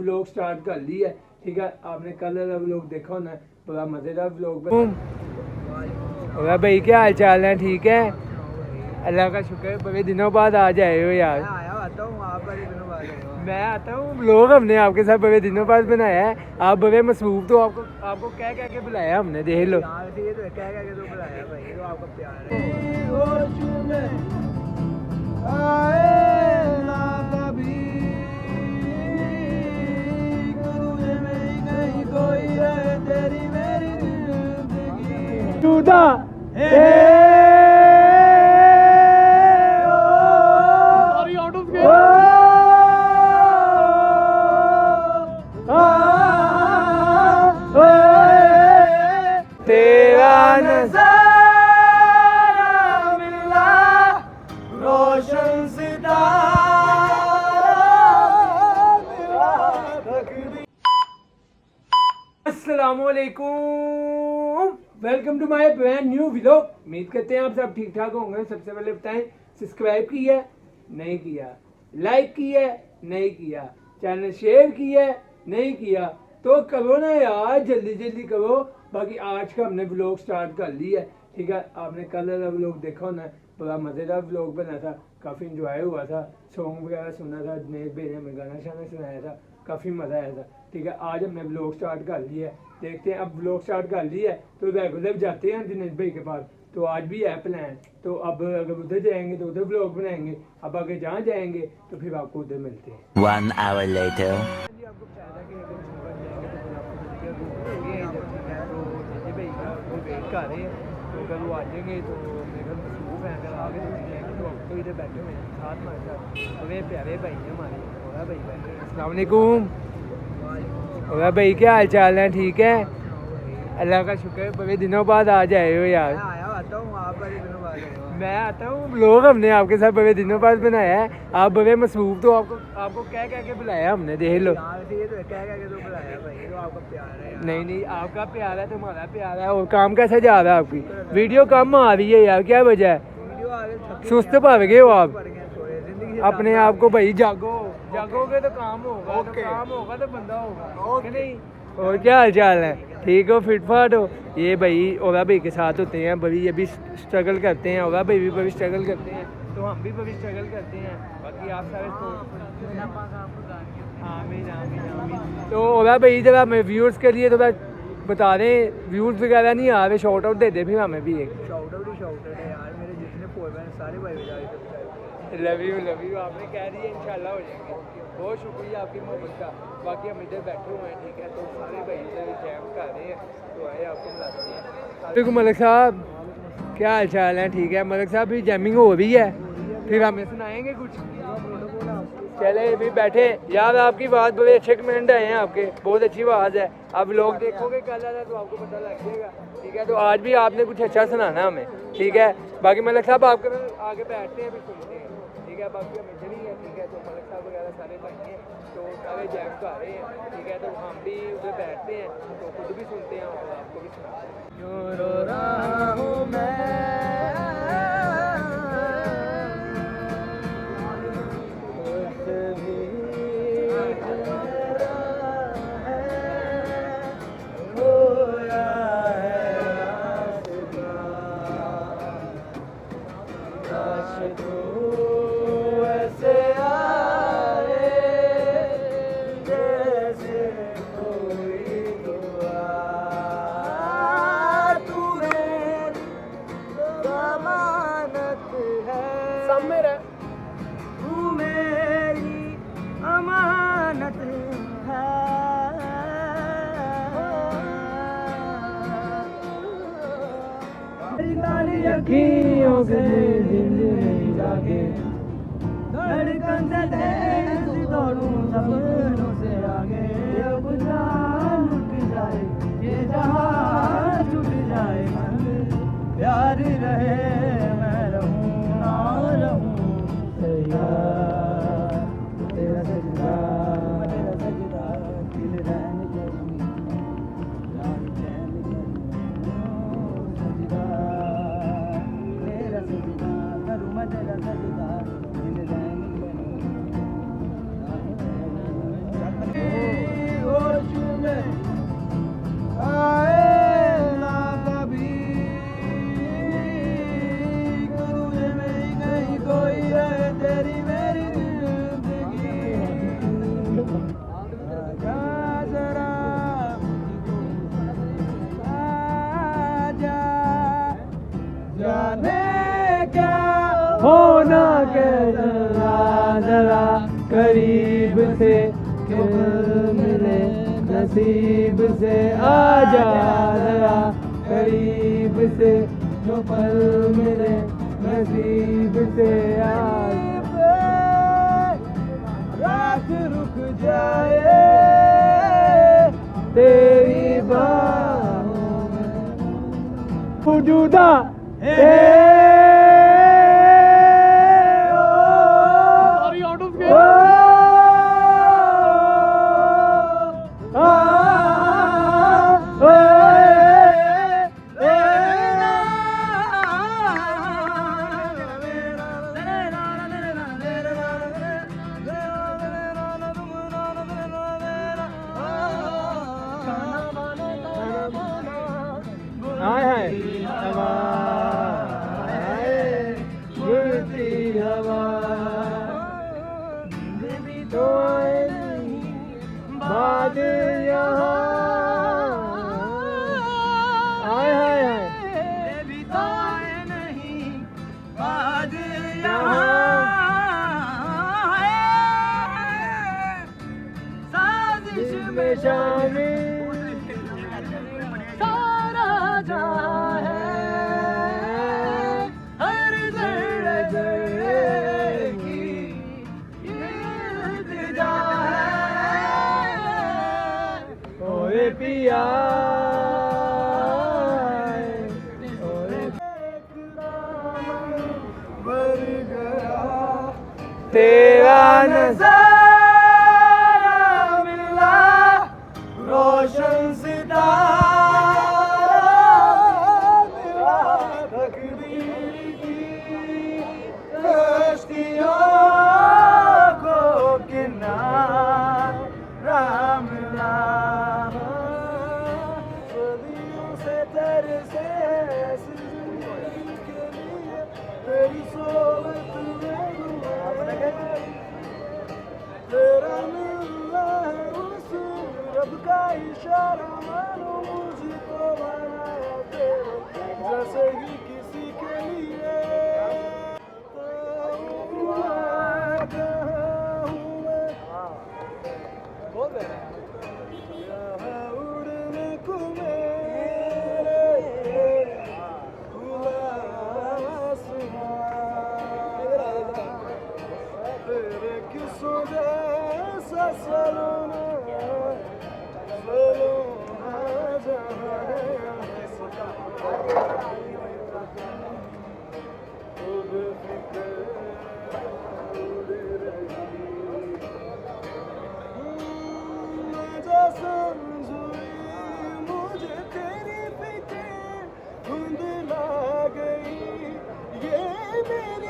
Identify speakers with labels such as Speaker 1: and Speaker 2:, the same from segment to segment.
Speaker 1: Vlog start कर ली है। ठीक है, आपने कल वाला व्लॉग देखा होना, बड़ा मज़ेदार व्लॉग। भाई क्या हाल चाल है? ठीक है, अल्लाह का शुक्र। बड़े दिनों बाद आज आए हो यार। मैं आता हूँ, व्लॉग हमने आपके साथ बड़े दिनों बाद बनाया है। आप बड़े मसरूफ, तो आपको कह के बुलाया हमने, देख लो। तेरा नज़ारा मिला रोशन अस्सलामुअलैकुम, welcome to my brand new vlog. उम्मीद करते हैं आप सब ठीक ठाक होंगे। सबसे पहले बताएं, सब्सक्राइब किया है? नहीं किया। लाइक किया है? नहीं किया। चैनल शेयर किया है? नहीं किया। तो करो ना यार, जल्दी जल्दी करो। बाकी आज का हमने व्लॉग स्टार्ट कर लिया है। ठीक है, आपने कल वाला व्लॉग देखा होना, बड़ा मज़ेदार व्लॉग बना था, काफ़ी इंजॉय हुआ था, सॉन्ग वगैरह सुना था, दिनेश भाई ने हमें गाना शाना सुनाया था, काफ़ी मज़ा आया था। ठीक है, आज हमने व्लॉग स्टार्ट कर लिया है। देखते हैं, अब व्लॉग स्टार्ट कर लिया है तो रेगुलर जाते हैं दिनेश भाई के पास। तो आज भी है प्लान, तो अब अगर उधर जाएंगे तो उधर व्लॉग बनाएंगे। अब आगे जहाँ जाएंगे तो फिर आपको उधर मिलते हैं।
Speaker 2: 1 hour later.
Speaker 1: आपको बताया था कि अगर बन जाएंगे तो फिर आपको मिलेंगे, तो वेट कर रहे हैं। तो अगर वो आ जाएंगे तो मेरे घर मसरूफ हैं, अगर आगे तो जाएंगे तो अब तो इधर बैठे हुए हैं साथ हमारे साथ। बड़े प्यारे भाई हैं हमारे, और भाई बैठे हैं। अस्सलाम वालेकुम। और भाई क्या हाल चाल है? ठीक है, अल्लाह का शुक्र। बड़े दिनों बाद आज आए हो यार। मैं आता हूँ, व्लॉग हमने आपके साथ बड़े दिनों बाद बनाया है। आप बड़े मसरूफ, तो आपको कह के बुलाया हमने, देख लो। नहीं नहीं, आपका प्यार है तो हमारा प्यार है। और काम कैसा जा रहा है? आपकी वीडियो कम आ रही है यार, क्या वजह है? सुस्त भर गए हो आप अपने आप को। भाई जागोगे तो काम होगा, तो काम होगा तो बंदा होगा कि नहीं? और क्या हाल चाल है? ठीक हो, फिट फाट हो? ये भाई ओला भाई के साथ होते हैं, बड़ी अभी स्ट्रगल करते हैं। ओला भाई भी बड़ी स्ट्रगल करते हैं, तो हम भी बड़ी स्ट्रगल करते हैं। बाकी आप सारे आमीन आमीन आमीन। तो ओला भाई जरा हमें व्यूअर्स के लिए थोड़ा बता दें, व्यूज़ वगैरह नहीं आ रहे, शॉर्ट आउट दे दे फिर हमें भी एक। शॉर्ट आउट है यार, मेरे जितने फॉलोअर्स हैं सारे भाई लव यू आपने कह दिया, इंशाल्लाह हो जाएंगे। बहुत शुक्रिया आपकी मोहब्बत का। बाकी हम इधर बैठे हुए हैं, ठीक है, तो सारे भाई इधर जैम कर रहे हैं, तो आए आपको बुलाते हैं। देखो मलिक साहब, क्या हाल चाल है? ठीक है मलिक साहब, भी जैमिंग हो रही है, फिर हमें सुनाएंगे कुछ। चले भी बैठे यार, आपकी बात बड़े अच्छे कमेंट आए हैं आपके, बहुत अच्छी आवाज़ है। अब लोग देखोगे कल वाला तो आपको पता लग जाएगा। ठीक है, तो आज भी आपने कुछ अच्छा सुनाना हमें, ठीक है। बाकी मलिक साहब आपके आगे बैठते हैं, फिर सुनते हैं, ठीक है। बाकी हम इधर ही है, ठीक है, तो मलिक साहब वगैरह सारे भाई हैं, तो सारे जैम कर रहे हैं, ठीक है। तो हम भी उधर बैठते हैं, तो खुद भी सुनते हैं और आपको भी सुनाते हैं। क्यों रो रहा हूँ मैं, यकीनों के दिल नहीं जागे, धड़कन से तेज दौड़ूं सपनों से आगे। अब जान लुट जाए ये जहां, छूट जाए मन, प्यार रहे मैं रहूं ना रहूं तैयार। तेरा सजदा दिल रहने दे, जान चैन सजदा, तेरा सजदा करूं मैं, तेरा सजदा दिल रहने दे। होना कैसा जरा करीब से मिले नसीब से आजा जरा करीब से जो पल मिले नसीब से आजा रात रुक जाए तेरी बाहों में जुदा सारा जहां है हर जर्रे जर्रे की इल्तिजा है ओए पिया भर गया तेरा नज़ारा मिला रोशन सितारा मिला तकदीर की कश्तियों को किनारा मिला सदियों से तरसे जिंदगी के लिए तेरी सोबत में तेरा मिलना है उस रब का इशारा मानो मुझको बनाया तेरे जैसे ही किसी के लिए उड़ने को मेरे तेरे किसों जैसा सलोना मुझे तेरी फिक्र धुंधला गई ये मेरी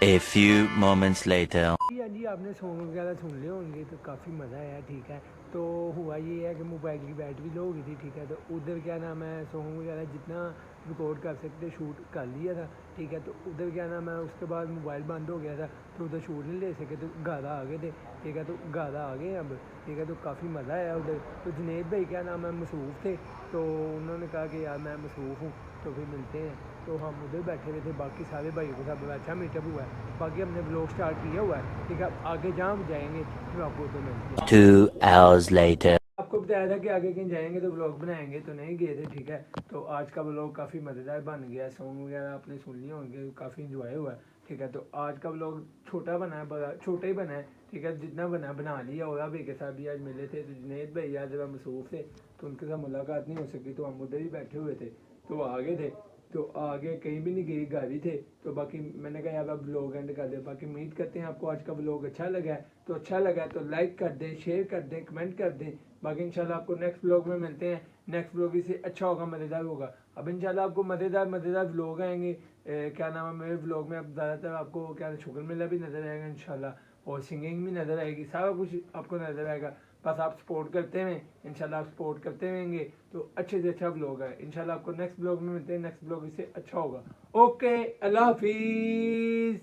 Speaker 2: A few moments later.
Speaker 1: जी आपने सॉन्ग वगैरह सुन लिए होंगे तो काफ़ी मज़ा आया ठीक है। तो हुआ ये है कि मोबाइल की बैटरी लो हो गई थी ठीक है। तो उधर क्या नाम है सॉन्ग वगैरह जितना रिकॉर्ड कर सकते शूट कर लिया था ठीक है। तो उधर क्या नाम है उसके बाद मोबाइल बंद हो गया था तो उधर शूट नहीं ले सके तो गादा आ गए थे ठीक है। तो गादा आ गए अब ठीक है। तो काफ़ी मज़ा आया उधर। तो जुनेद भाई क्या नाम है मसरूफ़ थे तो उन्होंने कहा कि यार मैं मसरूफ़ हूँ तो फिर मिलते हैं। तो हम उधर बैठे हुए थे बाकी सारे भाइयों के साथ अच्छा मीटअप हुआ है। बाकी हमने ब्लॉग स्टार्ट किया हुआ है ठीक है। आगे जहाँ जाएंगे फिर आपको उधर मिलते हैं।
Speaker 2: 2 hours later.
Speaker 1: आपको बताया था कि आगे कहीं जाएंगे तो ब्लॉग बनाएंगे तो नहीं गए थे ठीक है। तो आज का ब्लॉग काफ़ी मज़ेदार बन गया। सॉन्ग वगैरह आपने सुन लिए होंगे काफ़ी इंजॉय हुआ है ठीक है। तो आज का ब्लॉग छोटा बना है बड़ा छोटा ही बना है ठीक है। जितना बना लिया। और भाई के साथ भी आज मिले थे तो जुनेद भाई आज जब मसरूफ़ थे तो उनके साथ मुलाकात नहीं हो सकी तो हम उधर ही बैठे हुए थे तो आगे थे तो आगे कहीं भी नहीं गए घर ही थे। तो बाकी मैंने कहा यार अब ब्लॉग एंड कर दे। बाकी उम्मीद करते हैं आपको आज का ब्लॉग अच्छा लगा है तो अच्छा लगा है तो लाइक कर दें शेयर कर दें कमेंट कर दें। बाकी इंशाल्लाह आपको नेक्स्ट ब्लॉग में मिलते हैं। नेक्स्ट ब्लॉग इससे अच्छा होगा मज़ेदार होगा। अब इंशाल्लाह आपको मज़ेदार ब्लॉग आएंगे। क्या नाम है मेरे ब्लॉग में अब ज़्यादातर आपको क्या शुक्र मेला भी नज़र आएगा इंशाल्लाह और सिंगिंग भी नज़र आएगी सारा कुछ आपको नज़र आएगा। बस आप सपोर्ट करते हुए इंशाल्लाह आप सपोर्ट करते रहेंगे तो अच्छे से अच्छा ब्लॉग है। इंशाल्लाह आपको नेक्स्ट ब्लॉग में मिलते हैं। नेक्स्ट ब्लॉग इससे अच्छा होगा। ओके अल्लाह हाफिज़।